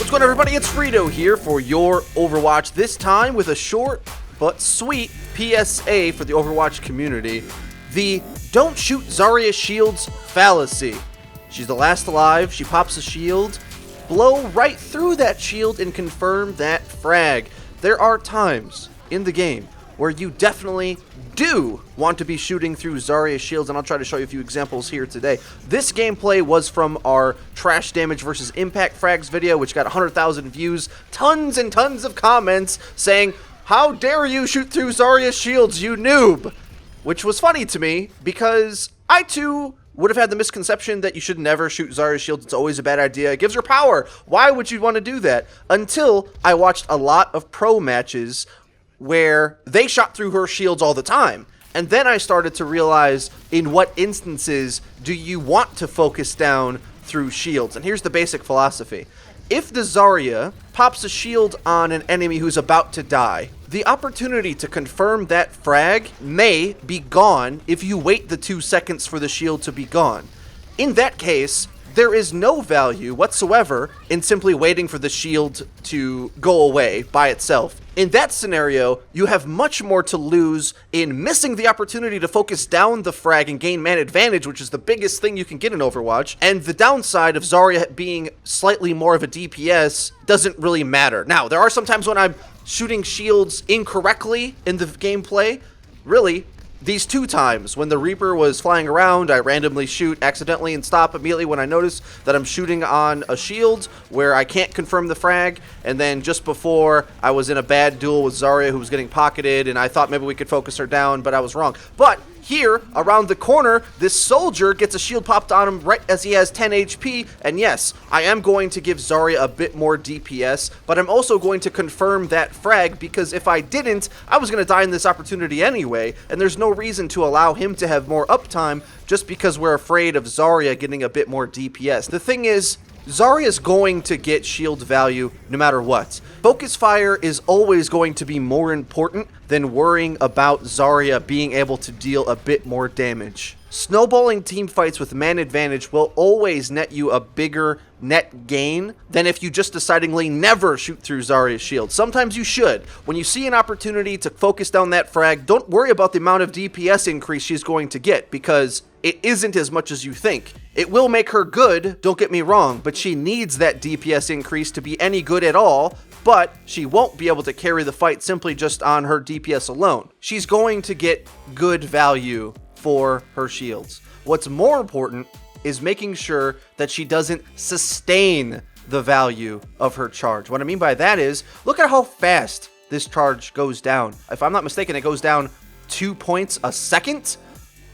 What's going on, everybody? It's Frito here for your Overwatch, this time with a short but sweet PSA for the Overwatch community. The don't shoot Zarya shield's fallacy. She's the last alive, she pops a shield, blow right through that shield and confirm that frag. There are times in the game where you definitely do want to be shooting through Zarya shields, and I'll try to show you a few examples here today. This gameplay was from our trash damage versus impact frags video, which got 100,000 views, tons and tons of comments saying, "How dare you shoot through Zarya shields, you noob?" Which was funny to me, because I too would have had the misconception that you should never shoot Zarya shields. It's always a bad idea. It gives her power. Why would you want to do that? Until I watched a lot of pro matches where they shot through her shields all the time. And then I started to realize in what instances do you want to focus down through shields. And here's the basic philosophy. If the Zarya pops a shield on an enemy who's about to die, the opportunity to confirm that frag may be gone if you wait the 2 seconds for the shield to be gone. In that case, there is no value whatsoever in simply waiting for the shield to go away by itself. In that scenario, you have much more to lose in missing the opportunity to focus down the frag and gain man advantage, which is the biggest thing you can get in Overwatch. And the downside of Zarya being slightly more of a DPS doesn't really matter. Now, there are some times when I'm shooting shields incorrectly in the gameplay. Really, these 2 times when the Reaper was flying around, I randomly shoot accidentally and stop immediately when I notice that I'm shooting on a shield where I can't confirm the frag. And then just before, I was in a bad duel with Zarya who was getting pocketed, and I thought maybe we could focus her down, but I was wrong. But here, around the corner, this soldier gets a shield popped on him right as he has 10 HP, and yes, I am going to give Zarya a bit more DPS, but I'm also going to confirm that frag, because if I didn't, I was going to die in this opportunity anyway, and there's no reason to allow him to have more uptime just because we're afraid of Zarya getting a bit more DPS. The thing is, Zarya's going to get shield value no matter what. Focus fire is always going to be more important than worrying about Zarya being able to deal a bit more damage. Snowballing team fights with man advantage will always net you a bigger net gain than if you just decidingly never shoot through Zarya's shield. Sometimes you should. When you see an opportunity to focus down that frag, don't worry about the amount of DPS increase she's going to get, because it isn't as much as you think. It will make her good, don't get me wrong, but she needs that DPS increase to be any good at all, but she won't be able to carry the fight simply just on her DPS alone. She's going to get good value for her shields. What's more important is making sure that she doesn't sustain the value of her charge. What I mean by that is, look at how fast this charge goes down. If I'm not mistaken, it goes down 2 points a second.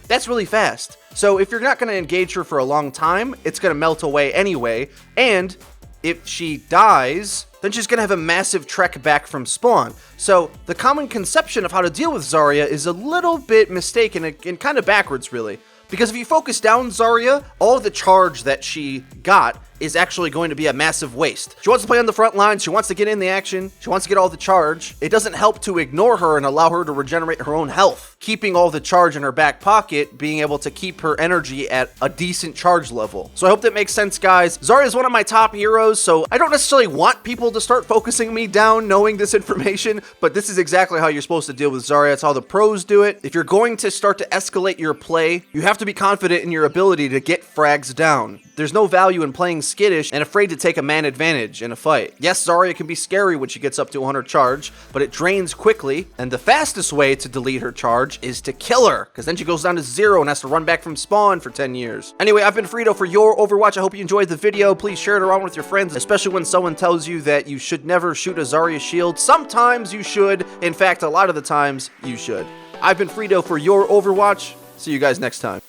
That's really fast. So if you're not going to engage her for a long time, it's going to melt away anyway. And if she dies, then she's going to have a massive trek back from spawn. So the common conception of how to deal with Zarya is a little bit mistaken and kind of backwards, really. Because if you focus down Zarya, all the charge that she got is actually going to be a massive waste. She wants to play on the front lines, she wants to get in the action, she wants to get all the charge. It doesn't help to ignore her and allow her to regenerate her own health. Keeping all the charge in her back pocket, being able to keep her energy at a decent charge level. So I hope that makes sense, guys. Zarya is one of my top heroes, so I don't necessarily want people to start focusing me down knowing this information, but this is exactly how you're supposed to deal with Zarya. It's how the pros do it. If you're going to start to escalate your play, you have to be confident in your ability to get frags down. There's no value in playing skittish and afraid to take a man advantage in a fight. Yes, Zarya can be scary when she gets up to 100 charge, but it drains quickly, and the fastest way to delete her charge is to kill her, because then she goes down to 0 and has to run back from spawn for 10 years. Anyway, I've been Frito for your Overwatch. I hope you enjoyed the video. Please share it around with your friends, especially when someone tells you that you should never shoot a Zarya shield. Sometimes you should. In fact, a lot of the times you should. I've been Frito for your Overwatch. See you guys next time.